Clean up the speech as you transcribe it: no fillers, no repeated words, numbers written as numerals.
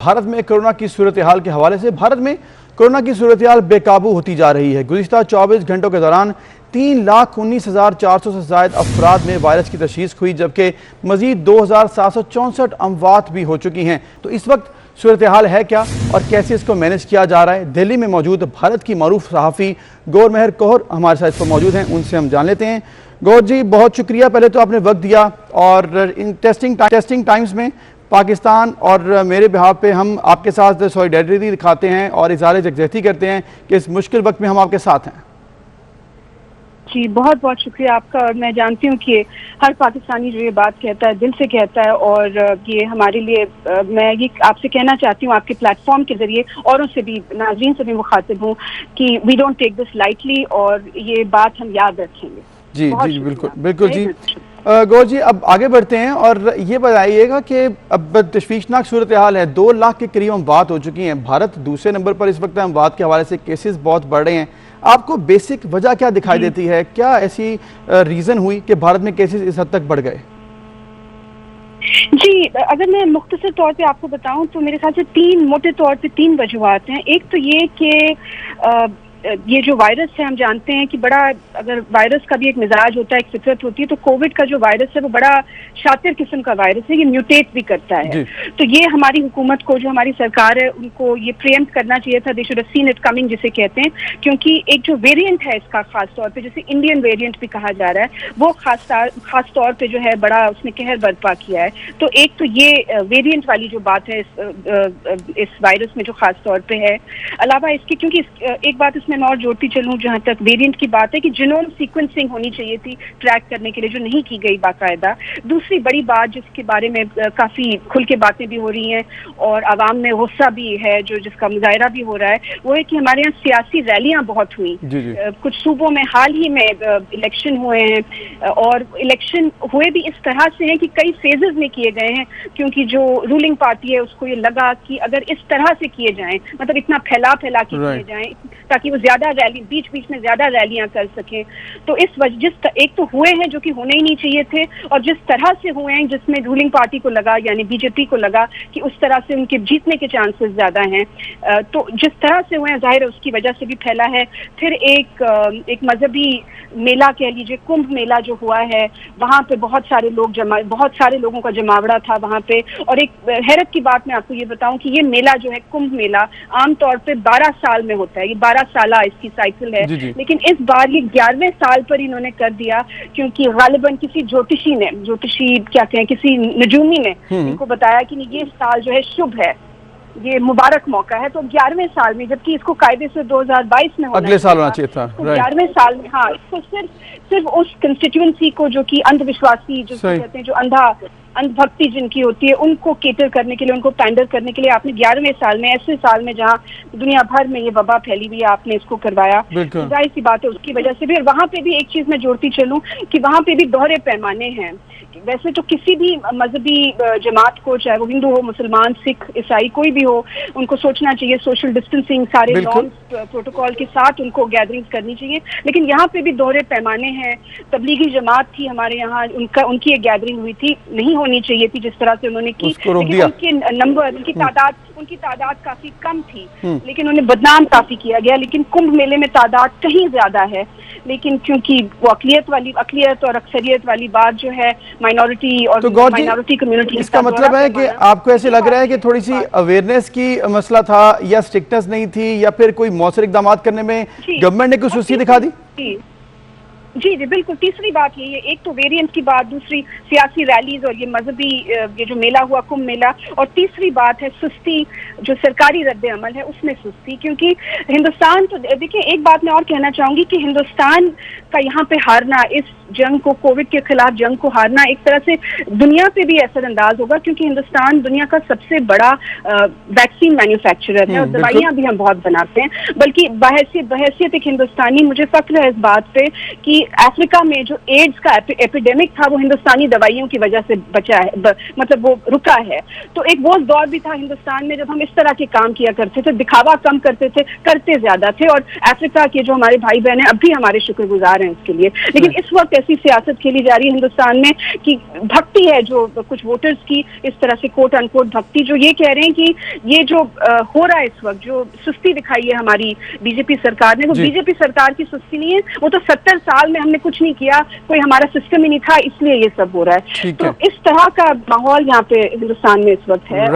भारत में कोरोना की सूरत हाल के हवाले से भारत में कोरोना की सूरत हाल बेकाबू होती जा रही है। गुज़िश्ता 24 घंटों के दौरान 3,19,400 से ज़ायद अफराद में वायरस की तशख़ीस हुई, जबकि मज़ीद 2,764 अमवात भी हो चुकी हैं। तो इस वक्त सूरत हाल है क्या और कैसे इसको मैनेज किया जा रहा है? दिल्ली में मौजूद भारत की मरूफ सहाफ़ी गौर मेहर कौर हमारे साथ इसको मौजूद हैं, उनसे हम जान लेते हैं। गौर जी, बहुत शुक्रिया, पहले तो आपने वक्त दिया और इन टेस्टिंग टाइम्स में पाकिस्तान और मेरे बिहाफ पे हम आपके साथ सॉलिडेरिटी दिखाते हैं और इज़हार यकजहती करते हैं कि इस मुश्किल वक्त में हम आपके साथ हैं। जी, बहुत बहुत शुक्रिया आपका। और मैं जानती हूँ कि हर पाकिस्तानी जो ये बात कहता है दिल से कहता है, और ये हमारे लिए मैं ये आपसे कहना चाहती हूँ आपके प्लेटफॉर्म के जरिए औरों से भी, नाज़रीन से भी मुखातिब हूँ कि we don't take this lightly और ये बात हम याद रखेंगे। जी जी, बिल्कुल बिल्कुल जी। गौर जी, अब आगे बढ़ते हैं और ये बताइएगा कि अब तशवीशनाक सूरत हाल है, 2 लाख के करीब अमवात हो चुकी हैं। भारत दूसरे नंबर पर इस वक्त अमवात के हवाले से केसेस बहुत बढ़ रहे हैं। आपको बेसिक वजह क्या दिखाई देती है? क्या ऐसी रीज़न हुई कि भारत में केसेस इस हद तक बढ़ गए? जी, अगर मैं मुख्तसर तौर पे आपको बताऊं तो मेरे ख्याल से मोटे तौर पे 3 वजूहात हैं। एक तो ये कि ये जो वायरस है, हम जानते हैं कि बड़ा, अगर वायरस का भी एक मिजाज होता है, एक फितरत होती है, तो कोविड का जो वायरस है वो बड़ा शातिर किस्म का वायरस है, ये म्यूटेट भी करता है। तो ये हमारी हुकूमत को, जो हमारी सरकार है, उनको ये प्रिएम्प्ट करना चाहिए था। They should have seen it coming जिसे कहते हैं, क्योंकि एक जो वेरिएंट है इसका, खास तौर पे जिसे इंडियन वेरिएंट भी कहा जा रहा है, वो खास तौर पे जो है बड़ा उसने कहर बर्पा किया है। तो एक तो ये वेरिएंट वाली जो बात है इस वायरस में जो खास तौर पे है। अलावा इसके, क्योंकि एक बात मैं और जोड़ती चलूं जहां तक वेरिएंट की बात है कि जीनोम सीक्वेंसिंग होनी चाहिए थी ट्रैक करने के लिए, जो नहीं की गई बाकायदा। दूसरी बड़ी बात जिसके बारे में काफी खुल के बातें भी हो रही हैं और आवाम में गुस्सा भी है, जो जिसका मुजाहरा भी हो रहा है, वो है कि हमारे यहाँ सियासी रैलियां बहुत हुई। कुछ सूबों में हाल ही में इलेक्शन हुए हैं और इलेक्शन हुए भी इस तरह से हैं कि कई फेजेस में किए गए हैं, क्योंकि जो रूलिंग पार्टी है उसको ये लगा कि अगर इस तरह से किए जाएं, मतलब इतना फैला के किए जाएं ताकि वो ज्यादा रैली, बीच बीच में ज्यादा रैलियां कर सकें। तो इस वजह एक तो हुए हैं जो कि होने ही नहीं चाहिए थे, और जिस तरह से हुए हैं जिसमें रूलिंग पार्टी को लगा, यानी बीजेपी को लगा कि उस तरह से उनके जीतने के चांसेस ज्यादा हैं, तो जिस तरह से हुए हैं जाहिर है उसकी वजह से भी फैला है। फिर एक मजहबी मेला कह लीजिए, कुंभ मेला जो हुआ है, वहां पे बहुत सारे लोगों का जमावड़ा था वहां पे। और एक हैरत की बात मैं आपको ये बताऊं कि ये मेला जो है, कुंभ मेला, आमतौर पे 12 साल में होता है, ये 12 साल इसकी साइकिल है। लेकिन इस बार ये 11वें साल पर इन्होंने कर दिया, क्योंकि गालिबन किसी ज्योतिषी क्या कहें, किसी नजूमी ने इनको बताया कि ये साल जो है शुभ है, ये मुबारक मौका है। तो 11वें साल में, जबकि इसको कायदे से 2022 में अगले साल होना चाहिए था, तो 11वें साल में, हाँ, इसको सिर्फ उस कंस्टिट्यूएंसी को जो कि अंधविश्वासी, जो कहते हैं, जो अंधभक्ति जिनकी होती है, उनको केटर करने के लिए, उनको पैंडर करने के लिए आपने 11वें साल में, ऐसे साल में जहां दुनिया भर में ये वबा फैली हुई है, आपने इसको करवाया। जाहिर सी बात है उसकी वजह से भी। और वहां पे भी एक चीज मैं जोड़ती चलूं कि वहां पे भी दोहरे पैमाने हैं। वैसे तो किसी भी मजहबी जमात को, चाहे वो हिंदू हो, मुसलमान, सिख, ईसाई, कोई भी हो, उनको सोचना चाहिए सोशल डिस्टेंसिंग, सारे नॉर्म्स प्रोटोकॉल के साथ उनको गैदरिंग्स करनी चाहिए। लेकिन यहाँ पे भी दोहरे पैमाने हैं। तबलीगी जमात थी हमारे यहाँ, उनकी एक गैदरिंग हुई थी, नहीं होनी चाहिए थी जिस तरह से उन्होंने की, लेकिन उनके नंबर, उनकी तादाद काफी कम थी, लेकिन उन्हें बदनाम काफी किया गया। लेकिन कुंभ मेले में तादाद कहीं ज्यादा है, लेकिन क्योंकि वो अकलियत और अक्सरियत वाली बात जो है, माइनॉरिटी और माइनॉरिटी कम्युनिटी, इसका मतलब है कि आपको ऐसे लग रहा है कि थोड़ी सी अवेयरनेस की मसला था, या स्ट्रिक्टनेस नहीं थी, या फिर कोई मौसर इक़दाम करने में गवर्नमेंट ने कुछ सुस्ती दिखा दी? जी जी, बिल्कुल। तीसरी बात यही है, एक तो वेरिएंट की बात, दूसरी सियासी रैलीज और ये मजहबी ये जो मेला हुआ, कुंभ मेला, और तीसरी बात है सुस्ती, जो सरकारी रद्द अमल है उसमें सुस्ती। क्योंकि हिंदुस्तान, तो देखिए एक बात मैं और कहना चाहूंगी कि हिंदुस्तान का यहाँ पे हारना, इस जंग को, कोविड के खिलाफ जंग को हारना, एक तरह से दुनिया पे भी असरअंदाज होगा, क्योंकि हिंदुस्तान दुनिया का सबसे बड़ा वैक्सीन मैन्युफैक्चरर है और दवाइयां भी हम बहुत बनाते हैं। बल्कि बहैसियत एक हिंदुस्तानी मुझे फख्र है इस बात पे कि कि अफ्रीका में जो एड्स का एपिडेमिक था वो हिंदुस्तानी दवाइयों की वजह से बचा है, मतलब वो रुका है। तो एक वो दौर भी था हिंदुस्तान में जब हम इस तरह के काम किया करते थे, दिखावा कम करते थे, करते ज्यादा थे, और अफ्रीका के जो हमारे भाई बहन हैं अब भी हमारे शुक्रगुजार हैं इसके लिए। लेकिन इस वक्त ऐसी सियासत खेली जा रही है हिंदुस्तान में कि भक्ति है जो कुछ वोटर्स की, इस तरह से कोट अनकोट भक्ति, जो ये कह रहे हैं कि ये जो हो रहा है इस वक्त, जो सुस्ती दिखाई है हमारी बीजेपी सरकार ने, वो बीजेपी सरकार की सुस्ती नहीं है, वो तो 70 साल में हमने कुछ नहीं किया, कोई हमारा सिस्टम ही नहीं था, इसलिए ये सब हो रहा है। तो इस तरह का माहौल यहाँ पे हिंदुस्तान में इस वक्त है।